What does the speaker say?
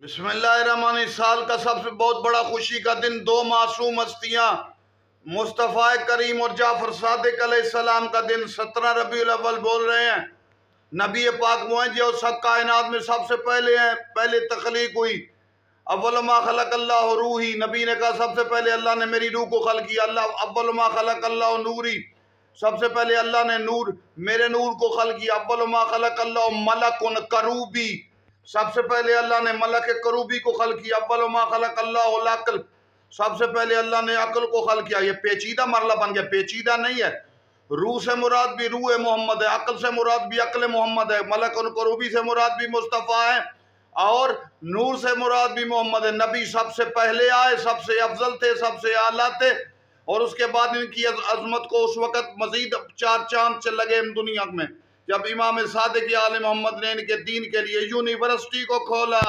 बिस्मिल्लाहिर्रहमानिर्रहीम। साल का सबसे बहुत बड़ा खुशी का दिन, दो मासूम हस्तियां मुस्तफ़ा करीम और जाफर सादिक अलैहिस्सलाम का दिन 17 रबीउल अव्वल बोल रहे हैं। नबी पाक वो हैं जो सब कायनात में सबसे पहले हैं, पहले तख्लीक हुई। अव्वल मा खलक अल्लाह रूही, नबी ने कहा सबसे पहले अल्लाह ने मेरी रूह को खल किया। अल्लाह अव्वल मा खलक अल्लाह नूरी, सबसे पहले अल्लाह ने नूर मेरे नूर को खल किया। अव्वल मा खलक अल्लाह मलकुन करूबी, सबसे पहले अल्लाह ने मलक करूबी को खल किया। अव्वल मा खलक अल्लाह अक्ल, सबसे पहले अल्लाह ने अक्ल को खल किया। ये पेचीदा मरला बन गया, पेचीदा नहीं है। रूह से मुराद भी रूह मोहम्मद है, अक्ल से मुराद भी अक्ल मोहम्मद है, मलक करूबी से मुराद भी मुस्तफ़ा है, और नूर से मुराद भी मोहम्मद है। नबी सबसे पहले आए, सबसे अफजल थे, सबसे आला थे, और उसके बाद इनकी अजमत को उस वक़्त मजीद चार चांद से लगे दुनिया में, जब इमाम सादिक आले मोहम्मद ने इनके दीन के लिए यूनिवर्सिटी को खोला।